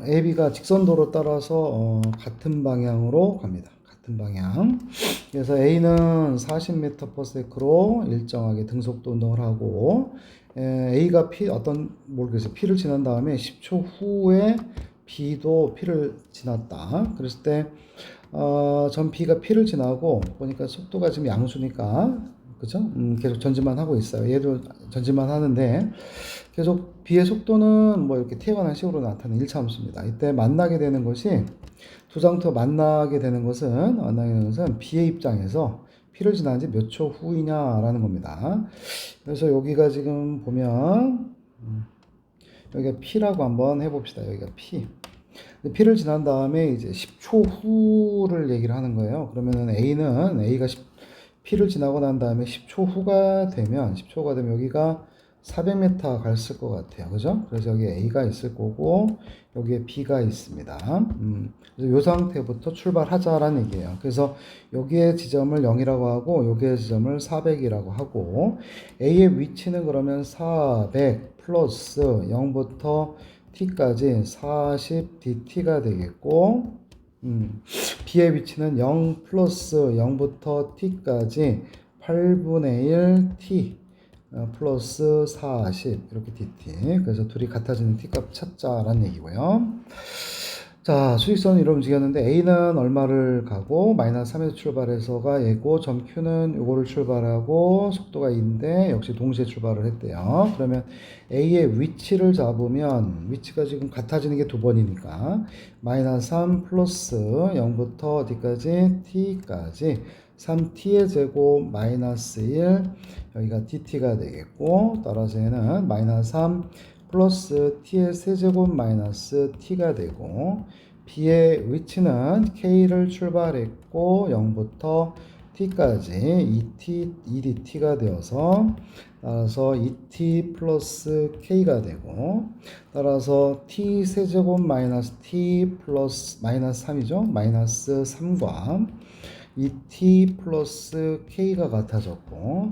AB가 직선도로 따라서 같은 방향으로 갑니다. 같은 방향. 그래서 A는 40m/s로 일정하게 등속도 운동을 하고, A가 모르겠어요. P를 지난 다음에 10초 후에 B도 P를 지났다. 그랬을 때, 전 B가 P를 지나고 보니까 속도가 지금 양수니까, 그죠? 계속 전진만 하고 있어요. 얘도 전진만 하는데, 계속 B의 속도는 뭐 이렇게 T관한 식으로 나타나는 1차 함수입니다. 이때 만나게 되는 것이, 두 장터 만나게 되는 것은 B의 입장에서 P를 지난 지 몇 초 후이냐라는 겁니다. 그래서 여기가 지금 보면, 여기가 P라고 한번 해봅시다. 여기가 P. P를 지난 다음에 이제 10초 후를 얘기를 하는 거예요. 그러면은 A가 P를 지나고 난 다음에 10초가 되면 여기가 400m 갔을 것 같아요. 그죠? 그래서 여기 A가 있을 거고, 여기에 B가 있습니다. 그래서 이 상태부터 출발하자라는 얘기예요. 그래서 여기에 지점을 0이라고 하고, 여기에 지점을 400이라고 하고, A의 위치는 그러면 400 플러스 0부터 t까지 40dt가 되겠고, B의 위치는 0 플러스 0부터 t까지 8분의 1 t 플러스 40 이렇게 dt. 그래서 둘이 같아지는 t값 찾자라는 얘기고요. 자, 수직선은 이렇게 움직였는데 A는 얼마를 가고 마이너스 3에서 출발해서가 얘고, 점 Q는 요거를 출발하고 속도가 2인데 역시 동시에 출발을 했대요. 그러면 A의 위치를 잡으면, 위치가 지금 같아지는 게 두 번이니까 마이너스 3 플러스 0부터 어디까지? t까지 3t의 제곱 마이너스 1, 여기가 dt가 되겠고, 따라서 얘는 마이너스 3 플러스 t의 세제곱 마이너스 t가 되고, b의 위치는 k를 출발했고 0부터 t까지 2dt가 되어서, 따라서 2t 플러스 k가 되고, 따라서 t 세제곱 마이너스 t 플러스 마이너스 3이죠. 마이너스 3과 2t 플러스 k가 같아졌고,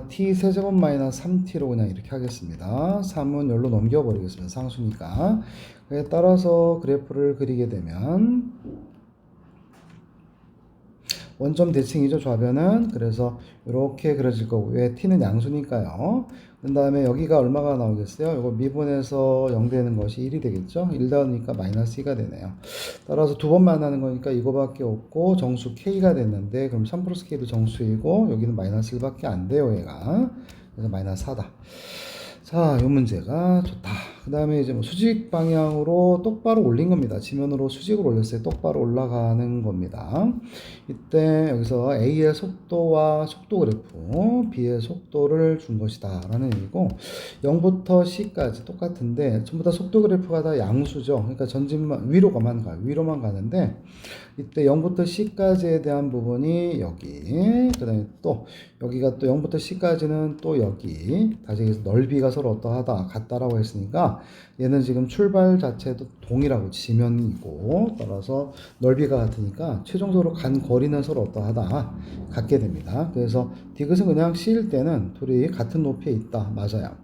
t 세제곱 마이너스 3t로 그냥 이렇게 하겠습니다. 3은 여기로 넘겨버리겠습니다. 상수니까. 그에 따라서 그래프를 그리게 되면 원점 대칭이죠, 좌변은. 그래서 이렇게 그려질 거고, 왜 t는 양수니까요. 그 다음에 여기가 얼마가 나오겠어요? 이거 미분해서 0 되는 것이 1이 되겠죠? 1 나오니까 마이너스 2가 되네요. 따라서 두 번 만나는 거니까 이거밖에 없고, 정수 k가 됐는데, 그럼 3 플러스 k도 정수이고, 여기는 마이너스 1밖에 안 돼요, 얘가. 그래서 마이너스 4다. 자, 이 문제가 좋다. 그 다음에 이제 뭐 수직 방향으로 똑바로 올린 겁니다. 지면으로 수직으로 올렸어요. 똑바로 올라가는 겁니다. 이때 여기서 A의 속도와 속도 그래프, B의 속도를 준 것이다 라는 얘기고, 0부터 C까지 똑같은데 전부 다 속도 그래프가 다 양수죠. 그러니까 전진만 위로만 가는데, 이때 0부터 C까지에 대한 부분이 여기, 그 다음에 또 여기가 또 0부터 C까지는 또 여기, 다시 넓이가 서로 어떠하다 같다라고 했으니까 얘는 지금 출발 자체도 동일하고 지면이고, 따라서 넓이가 같으니까 최종적으로 간 거리는 서로 어떠하다 같게 됩니다. 그래서 디귿은 그냥 C일 때는 둘이 같은 높이에 있다, 맞아요.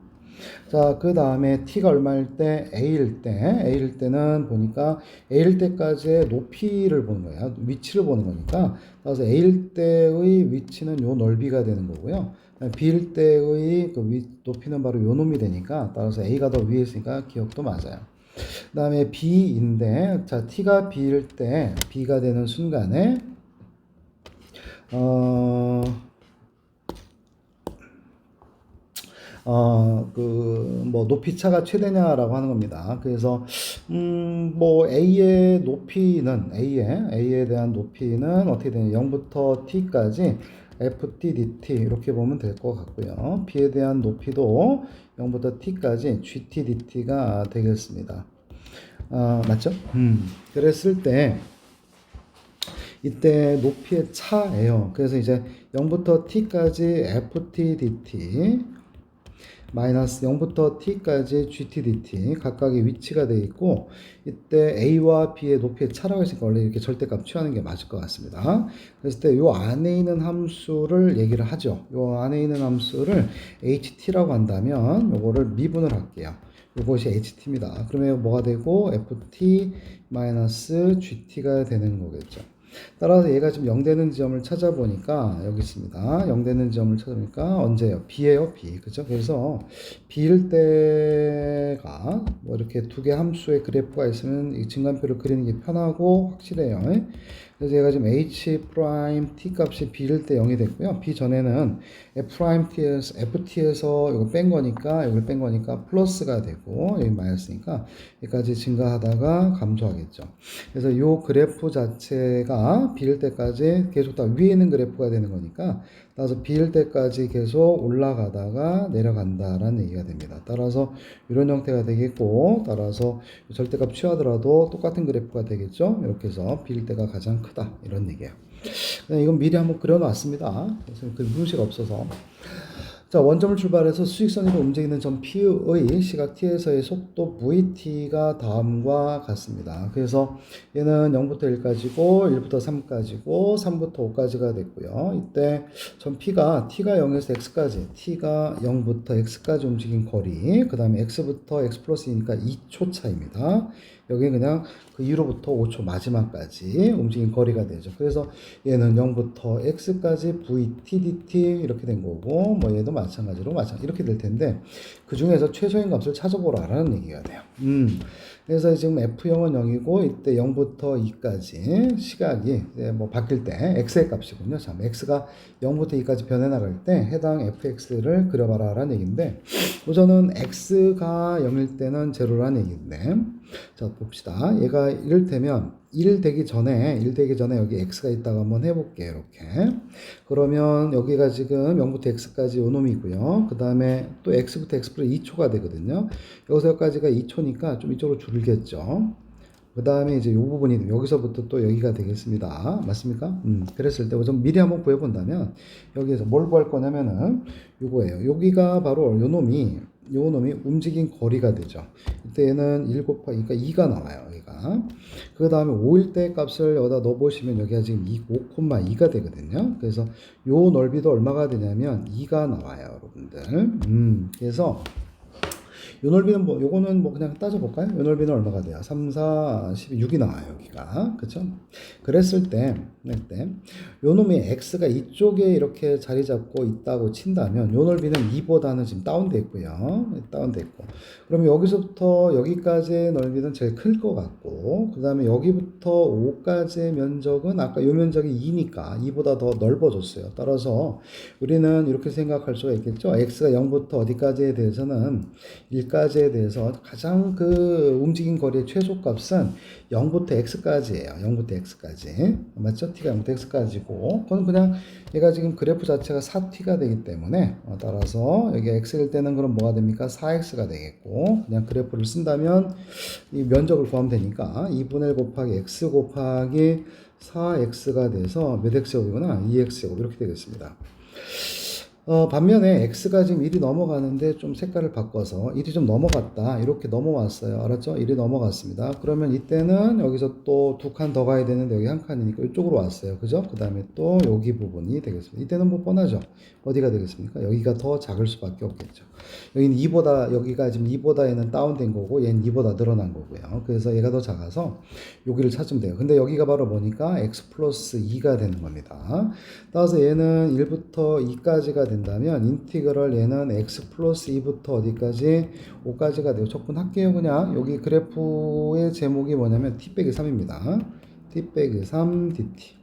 자, 그 다음에 t가 얼마일 때? a일 때는 보니까 a일 때까지의 높이를 보는 거예요. 위치를 보는 거니까. 따라서 a일 때의 위치는 요 넓이가 되는 거고요. b일 때의 그 높이는 바로 요 놈이 되니까, 따라서 a가 더 위에 있으니까 기억도 맞아요. 그 다음에 b인데, 자, t가 b일 때, b가 되는 순간에 뭐 높이 차가 최대냐라고 하는 겁니다. 그래서 뭐 A의 대한 높이는 어떻게 되냐? 0부터 t까지 ft dt 이렇게 보면 될 것 같고요. B에 대한 높이도 0부터 t까지 gt dt가 되겠습니다. 맞죠? 그랬을 때 이때 높이의 차예요. 그래서 이제 0부터 t까지 ft dt 마이너스 0부터 t까지 gt dt 각각의 위치가 되어 있고, 이때 a와 b의 높이의 차라고 했으니까 원래 이렇게 절대값 취하는 게 맞을 것 같습니다. 그랬을 때 요 안에 있는 함수를 얘기를 하죠. 요 안에 있는 함수를 ht라고 한다면 요거를 미분을 할게요. 이것이 HT입니다. 그러면 뭐가 되고 FT-GT가 되는 거겠죠. 따라서 얘가 지금 0 되는 지점을 찾아보니까 여기 있습니다. 0 되는 지점을 찾아보니까 언제예요? B예요, B. 그죠? 그래서 B일 때가 뭐 이렇게 두 개 함수의 그래프가 있으면 이 증간표를 그리는 게 편하고 확실해요. 그래서 얘가 지금 H 프라임 T 값이 B일 때 0이 됐고요. B 전에는 F 프라임 T에서 FT에서 이거 뺀 거니까 이걸 뺀 거니까 플러스가 되고 여기 마이너스니까 여기까지 증가하다가 감소하겠죠. 그래서 이 그래프 자체가 B일 때까지 계속 다 위에 있는 그래프가 되는 거니까 따라서 B일 때까지 계속 올라가다가 내려간다라는 얘기가 됩니다. 따라서 이런 형태가 되겠고 따라서 절대값 취하더라도 똑같은 그래프가 되겠죠. 이렇게 해서 B일 때가 가장 크다 이런 얘기예요. 이건 미리 한번 그려놨습니다. 그래서 그 문제가 없어서. 자, 원점을 출발해서 수직선으로 움직이는 점 P의 시각 T에서의 속도 VT가 다음과 같습니다. 그래서 얘는 0부터 1까지고 1부터 3까지고 3부터 5까지가 됐고요. 이때 점 P가 T가 0에서 X까지, T가 0부터 X까지 움직인 거리, 그 다음에 X부터 X 플러스 2니까 2초 차입니다. 여기 그냥 그 2로부터 5초 마지막까지 움직인 거리가 되죠. 그래서 얘는 0부터 x까지 vt dt 이렇게 된 거고 뭐 얘도 마찬가지로 이렇게 될 텐데 그 중에서 최소인 값을 찾아보라라는 얘기가 돼요. 그래서 지금 f0은 0이고 이때 0부터 2까지 시각이 뭐 바뀔 때 x의 값이군요. 자, x가 0부터 2까지 변해 나갈 때 해당 fx를 그려봐라라는 얘기인데 우선은 x가 0일 때는 제로라는 얘기인데 자 봅시다. 얘가 이를테면 1 되기 전에 여기 x가 있다고 한번 해볼게요. 이렇게 그러면 여기가 지금 0부터 x까지 요 놈이고요. 그 다음에 또 x부터 x 플러스 2초가 되거든요. 여기서 여기까지가 2초니까 좀 이쪽으로 줄겠죠. 그 다음에 이제 이 부분이 여기서부터 또 여기가 되겠습니다. 맞습니까? 그랬을 때 우선 미리 한번 구해본다면 여기에서 뭘 구할 거냐면은 요거예요. 여기가 바로 요 놈이 움직인 거리가 되죠. 이때는 1 곱하기 그러니까 2가 나와요. 여기가. 그 다음에 5일 때 값을 여기다 넣어보시면 여기가 지금 5,2가 되거든요. 그래서 요 넓이도 얼마가 되냐면 2가 나와요. 여러분들. 그래서 요 넓이는 뭐 요거는 뭐 그냥 따져볼까요? 요 넓이는 얼마가 돼요? 3, 4, 16이 나와요. 여기가. 그쵸? 그랬을 때 요 놈이 x가 이쪽에 이렇게 자리 잡고 있다고 친다면 요 넓이는 2보다는 지금 다운돼 있고요. 다운돼 있고 그러면 여기서부터 여기까지의 넓이는 제일 클 것 같고 그 다음에 여기부터 5까지의 면적은 아까 요 면적이 2니까 2보다 더 넓어졌어요. 따라서 우리는 이렇게 생각할 수가 있겠죠. x가 0부터 어디까지에 대해서는 1까지에 대해서 가장 그 움직인 거리의 최소값은 0부터 x까지예요. 0부터 x까지. 맞죠? t가 0부터 x까지고 그건 그냥 얘가 지금 그래프 자체가 4t가 되기 때문에 따라서 여기 x일 때는 그럼 뭐가 됩니까? 4x가 되겠고 그냥 그래프를 쓴다면 이 면적을 구하면 되니까 2분의 1 곱하기 x 곱하기 4x가 돼서 몇 x제곱이구나? 2x제곱 이렇게 되겠습니다. 반면에 x가 지금 1이 넘어가는데 좀 색깔을 바꿔서 1이 좀 넘어갔다 이렇게 넘어왔어요. 알았죠? 1이 넘어갔습니다. 그러면 이때는 여기서 또 두 칸 더 가야 되는데 여기 한 칸이니까 이쪽으로 왔어요. 그죠? 그 다음에 또 여기 부분이 되겠습니다. 이때는 뭐 뻔하죠? 어디가 되겠습니까? 여기가 더 작을 수밖에 없겠죠. 여기는 2보다 여기가 지금 2보다 얘는 다운된 거고 얘는 2보다 늘어난 거고요. 그래서 얘가 더 작아서 여기를 찾으면 돼요. 근데 여기가 바로 뭐니까 x 플러스 2가 되는 겁니다. 따라서 얘는 1부터 2까지가 된다면 인티그럴 얘는 x 플러스 2부터 어디까지 5까지가 되고 적분할게요. 그냥 여기 그래프의 제목이 뭐냐면 t 빼기 3입니다. t 빼기 3 dt.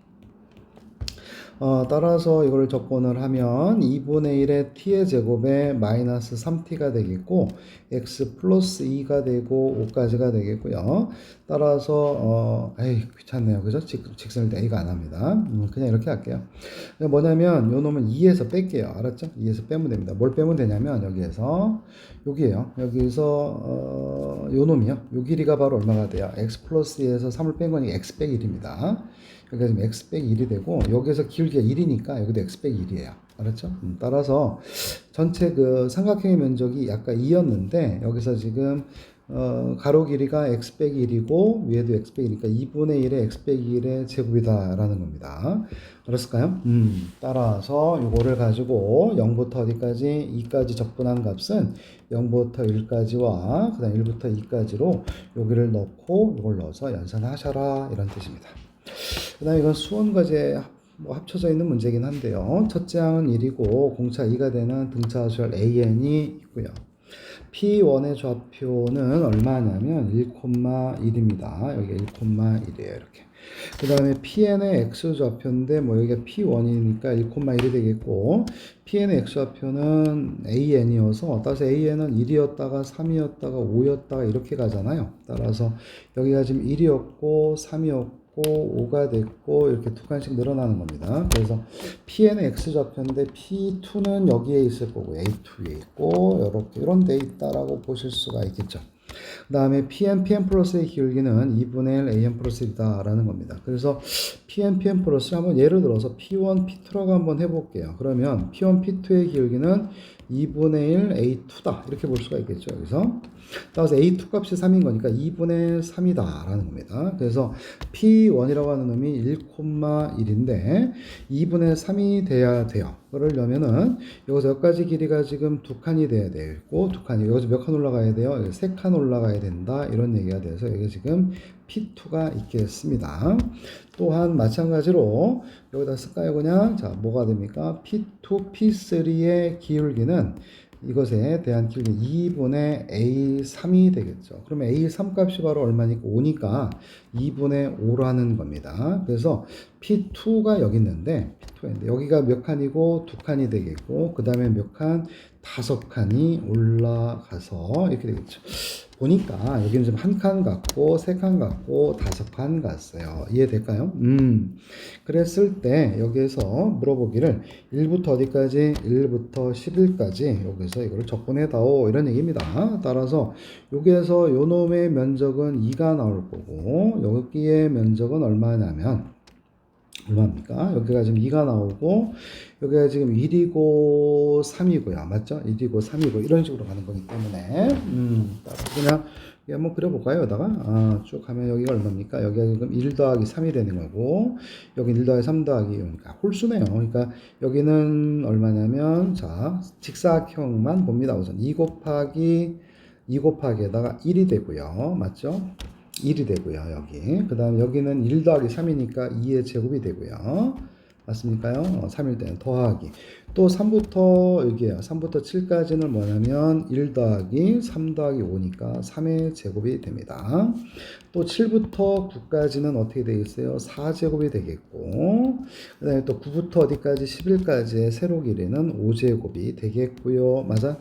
따라서 이걸 적분을 하면 2분의 1의 t의 제곱에 마이너스 3t가 되겠고 x 플러스 2가 되고 5까지가 되겠고요. 따라서 귀찮네요. 그죠? 직선일 때 A가 안 합니다. 그냥 이렇게 할게요. 뭐냐면 요 놈은 2에서 뺄게요. 알았죠? 2에서 빼면 됩니다. 뭘 빼면 되냐면 여기에서 여기에요. 여기서 요 놈이요. 요 길이가 바로 얼마가 돼요? x 플러스 2에서 3을 뺀 거니까 x 빼기 1입니다. 여기가 지금 x 빼기 1이 되고 여기에서 기울기가 1이니까 여기도 x 빼기 1이에요. 알았죠? 따라서 전체 그 삼각형의 면적이 아까 2였는데 여기서 지금 가로 길이가 x 빼기 1이고 위에도 x 빼기 1이니까 2분의 1의 x 빼기 1의 제곱이다라는 겁니다. 알았을까요? 따라서 이거를 가지고 0부터 어디까지? 2까지 적분한 값은 0부터 1까지와 그 다음 1부터 2까지로 여기를 넣고 이걸 넣어서 연산하셔라 이런 뜻입니다. 그 다음에 이건 수원과제 뭐 합쳐져 있는 문제긴 한데요. 첫째 항은 1이고 공차 2가 되는 등차수열 AN이 있고요. P1의 좌표는 얼마냐면 1,1입니다. 여기 1,1이에요. 이렇게. 그 다음에 Pn의 X좌표인데 뭐 여기가 P1이니까 1,1이 되겠고 Pn의 X좌표는 AN이어서 따라서 AN은 1이었다가 3이었다가 5였다가 이렇게 가잖아요. 따라서 여기가 지금 1이었고 3이었고 5가 됐고 이렇게 두 칸씩 늘어나는 겁니다. 그래서 Pn의 X좌표인데 P2는 여기에 있을 거고 A2에 있고 이렇게 이런 데 있다라고 보실 수가 있겠죠. 그 다음에 PN 플러스의 기울기는 2분의 1 AN 플러스 1이다 라는 겁니다. 그래서 PN 플러스 한번 예를 들어서 P1, P2라고 한번 해볼게요. 그러면 P1, P2의 기울기는 2분의 1 A2다 이렇게 볼 수가 있겠죠. 여기서 따라서 A2 값이 3인 거니까 2분의 3이다 라는 겁니다. 그래서 P1이라고 하는 놈이 1,1인데 2분의 3이 돼야 돼요. 그러려면은 여기서 여기까지 길이가 지금 두 칸이 돼야 되고 두 칸이 여기서 몇 칸 올라가야 돼요? 세 칸 올라가야 된다 이런 얘기가 돼서 여기 지금 P2가 있겠습니다. 또한 마찬가지로 여기다 쓸까요? 그냥 자 뭐가 됩니까? P2, P3의 기울기는 이것에 대한 기울기 2분의 A3이 되겠죠. 그러면 A3 값이 바로 얼마니까 5니까 2분의 5라는 겁니다. 그래서 P2가 여기 있는데 여기가 몇 칸이고 두 칸이 되겠고 그 다음에 몇 칸? 5칸이 올라가서 이렇게 되겠죠. 보니까 여기는 좀 한 칸 같고 세 칸 같고 5칸 같어요. 이해될까요? 그랬을 때 여기에서 물어보기를 1부터 어디까지? 1부터 11까지 여기서 이걸 적분해다오 이런 얘기입니다. 따라서 여기에서 요 놈의 면적은 2가 나올 거고 여기의 면적은 얼마냐면 얼마입니까? 여기가 지금 2가 나오고 여기가 지금 1이고 3이고요. 맞죠? 1이고 3이고 이런 식으로 가는 거기 때문에 그냥 한번 그려볼까요? 여기다가 쭉 가면 여기가 얼마입니까? 여기가 지금 1 더하기 3이 되는 거고 여기 1 더하기 3 더하기 2니까 홀수네요. 그러니까 여기는 얼마냐면 자 직사각형만 봅니다. 우선 2 곱하기에다가 1이 되고요. 맞죠? 1이 되고요. 여기 그 다음 여기는 1 더하기 3이니까 2의 제곱이 되고요. 맞습니까요? 3일 때는 더하기 또 3부터 여기에요. 3부터 7까지는 뭐냐면 1 더하기 3 더하기 5니까 3의 제곱이 됩니다. 또 7부터 9까지는 어떻게 되겠어요? 4제곱이 되겠고 그 다음에 또 9부터 어디까지 11까지의 세로 길이는 5제곱이 되겠고요. 맞아?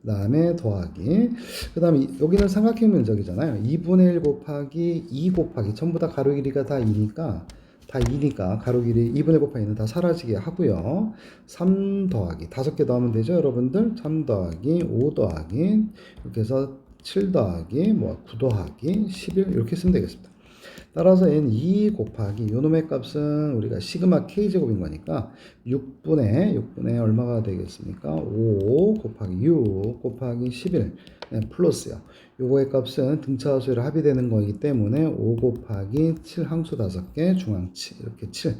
그 다음에 더하기 그 다음에 여기는 삼각형 면적이잖아요. 2분의 1 곱하기 2 곱하기 전부 다 가로 길이가 다 2니까 가로 길이 2분의 1 곱하기 2는 다 사라지게 하고요. 3 더하기 5개 더하면 되죠 여러분들. 3 더하기 5 더하기 이렇게 해서 7 더하기 9 더하기 11 이렇게 쓰면 되겠습니다. 따라서 얘는 2 곱하기 요놈의 값은 우리가 시그마 K제곱인 거니까 6분의 얼마가 되겠습니까? 5 곱하기 6 곱하기 11 플러스요. 요거의 값은 등차수열에 합의되는 거기 때문에 5 곱하기 7 항수 5개 중앙 7 이렇게 7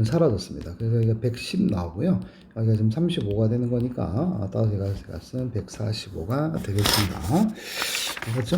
사라졌습니다. 그래서 이게 110 나오고요. 여기가 지금 35가 되는 거니까 따라서 이 값은 145가 되겠습니다. 그렇죠?